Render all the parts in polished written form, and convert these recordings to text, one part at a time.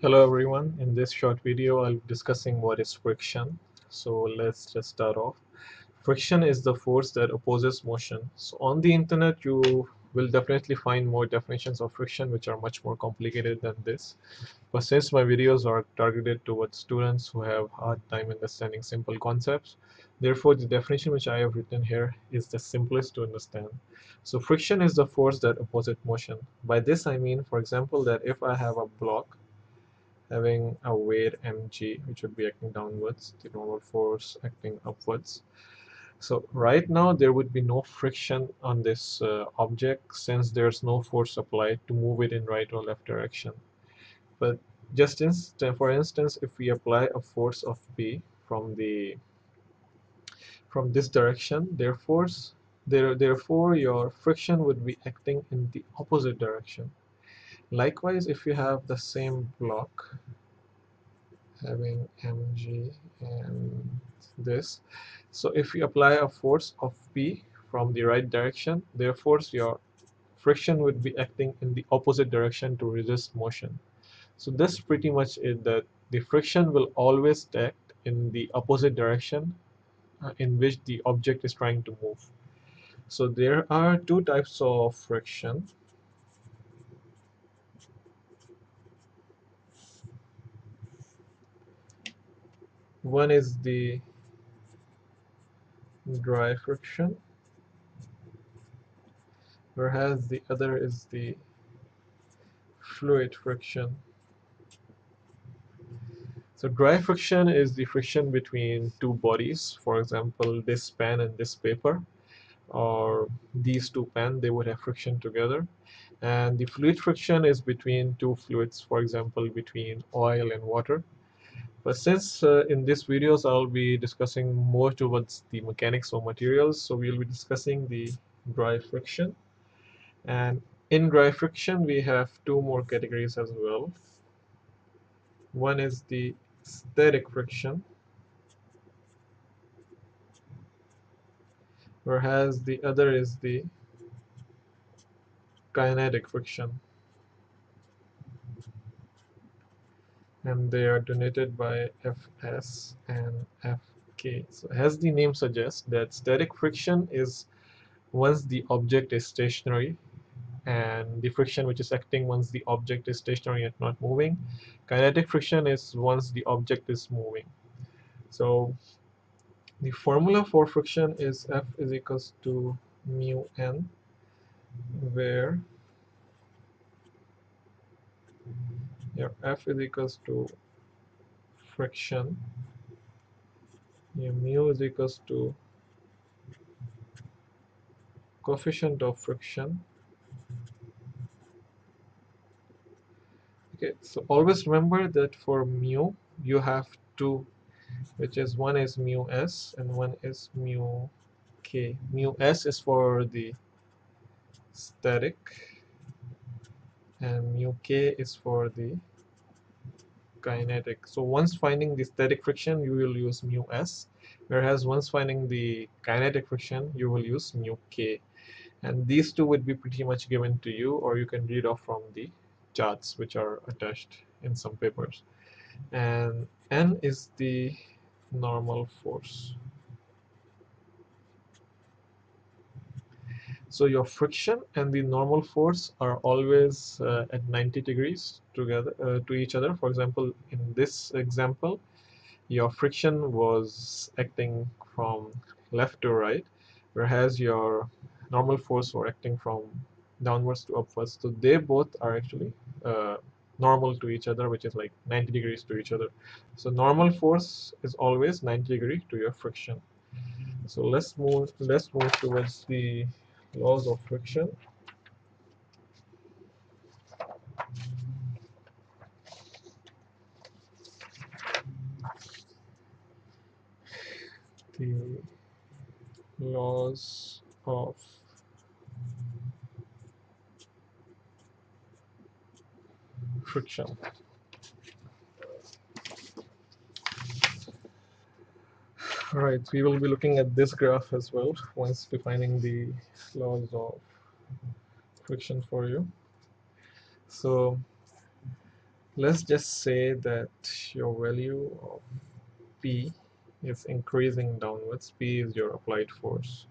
Hello everyone, in this short video I'll be discussing what is friction. So let's just start off. Friction is the force that opposes motion. So on the internet you will definitely find more definitions of friction which are much more complicated than this. But since my videos are targeted towards students who have hard time understanding simple concepts, therefore the definition which I have written here is the simplest to understand. So friction is the force that opposes motion. By this I mean, for example, that if I have a block having a weight mg which would be acting downwards, the normal force acting upwards. So right now there would be no friction on this object since there's no force applied to move it in right or left direction. But for instance, if we apply a force of p from this direction, therefore your friction would be acting in the opposite direction. Likewise, if you have the same block having mg and this, so if you apply a force of p from the right direction, therefore your friction would be acting in the opposite direction to resist motion. So this pretty much is that the friction will always act in the opposite direction in which the object is trying to move. So there are two types of friction. One is the dry friction, whereas the other is the fluid friction. So dry friction is the friction between two bodies. For example, this pen and this paper, or these two pens, they would have friction together. And the fluid friction is between two fluids, for example, between oil and water. But since in these videos I'll be discussing more towards the mechanics of materials, so we'll be discussing the dry friction. And in dry friction, we have two more categories as well. One is the static friction, whereas the other is the kinetic friction, and they are denoted by Fs and Fk. So as the name suggests, that static friction is once the object is stationary, and the friction which is acting once the object is stationary and not moving. Kinetic friction is once the object is moving. So the formula for friction is F is equals to mu n, where your F is equals to friction, your mu is equals to coefficient of friction. Okay, so always remember that for mu you have two, which is one is mu s and one is mu k. Mu s is for the static and mu k is for the kinetic. So once finding the static friction, you will use mu s, whereas once finding the kinetic friction, you will use mu k. And these two would be pretty much given to you, or you can read off from the charts which are attached in some papers. And n is the normal force. So your friction and the normal force are always at 90 degrees together to each other. For example, in this example, your friction was acting from left to right, whereas your normal force were acting from downwards to upwards. So they both are actually normal to each other, which is like 90 degrees to each other. So normal force is always 90 degree to your friction. So let's move towards the laws of friction. The laws of friction. Right, we will be looking at this graph as well once defining the laws of friction for you. So Let's just say that your value of P is increasing downwards. P is your applied force,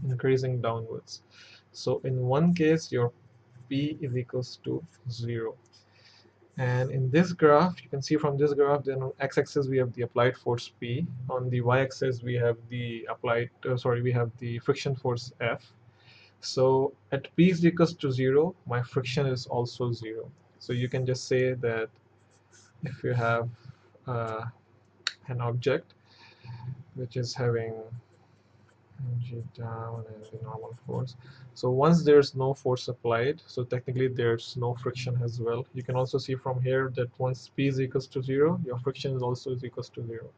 increasing downwards. So in one case, your P is equals to 0. And in this graph, you can see from this graph, then on x-axis we have the applied force P. On the y-axis we have the we have the friction force F. So at P is equals to 0, my friction is also 0. So you can just say that if you have uh, an object which is having g down and the normal force. So once there's no force applied, so technically there's no friction as well. You can also see from here that once P is equals to 0, your friction is also is equals to 0.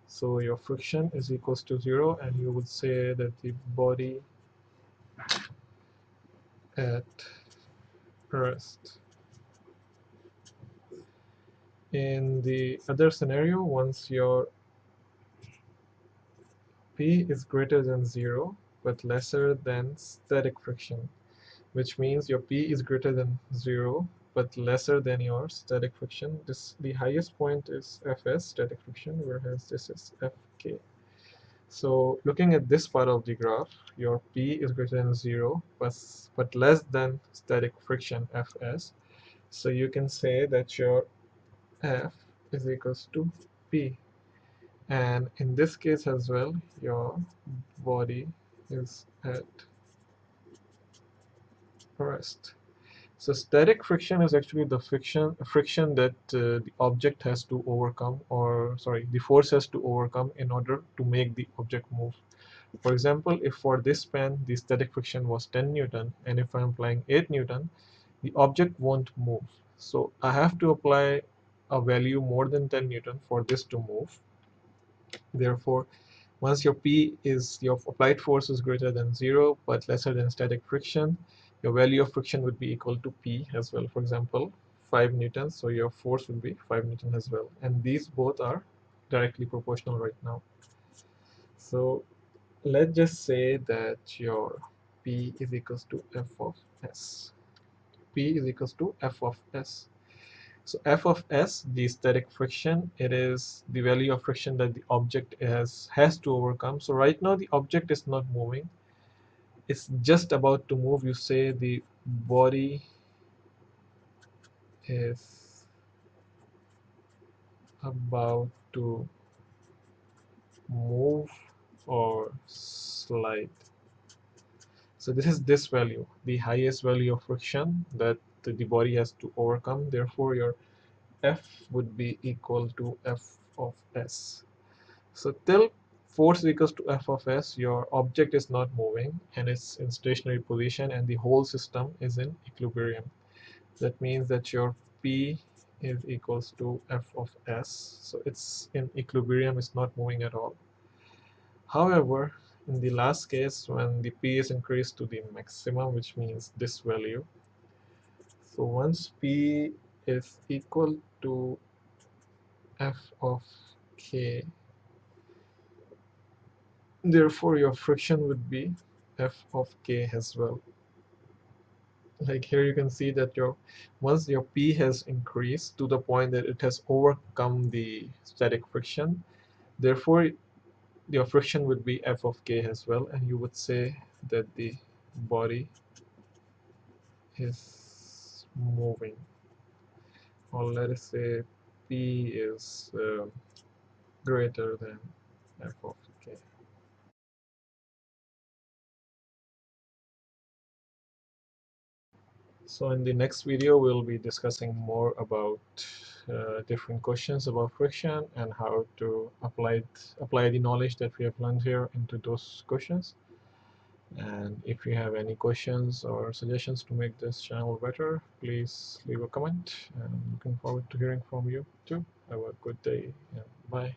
So your friction is equals to 0, and you would say that the body at rest. In the other scenario, once your P is greater than 0 but lesser than static friction, which means your P is greater than 0 but lesser than your static friction. The highest point is Fs, static friction, whereas this is Fk. So looking at this part of the graph, your P is greater than 0 but less than static friction Fs. So you can say that your F is equals to P. And in this case as well, your body is at rest. So static friction is actually the friction that the object has to overcome, or sorry, the force has to overcome in order to make the object move. For example, if for this span the static friction was 10 Newton, and if I'm applying 8 Newton, the object won't move. So I have to apply a value more than 10 Newton for this to move. Therefore, once your applied force is greater than 0 but lesser than static friction, your value of friction would be equal to P as well. For example, 5 newtons, so your force would be 5 newton as well. And these both are directly proportional right now. So let's just say that your P is equals to F of S. P is equals to F of S. So F of S, the static friction, it is the value of friction that the object has to overcome. So right now the object is not moving. It's just about to move. You say the body is about to move or slide. So this is this value, the highest value of friction that the body has to overcome. Therefore, your F would be equal to F of S. So till force equals to F of S, your object is not moving and it's in stationary position, and the whole system is in equilibrium. That means that your P is equals to F of S. So it's in equilibrium, it's not moving at all. However, in the last case, when the P is increased to the maximum, which means this value, so once P is equal to F of K, therefore your friction would be F of K as well. Like here you can see that once your P has increased to the point that it has overcome the static friction, therefore your friction would be F of K as well, and you would say that the body is moving, or let us say P is greater than F of K. So in the next video, we'll be discussing more about different questions about friction and how to apply the knowledge that we have learned here into those questions. And if you have any questions or suggestions to make this channel better, please leave a comment. And looking forward to hearing from you too. Have a good day and bye.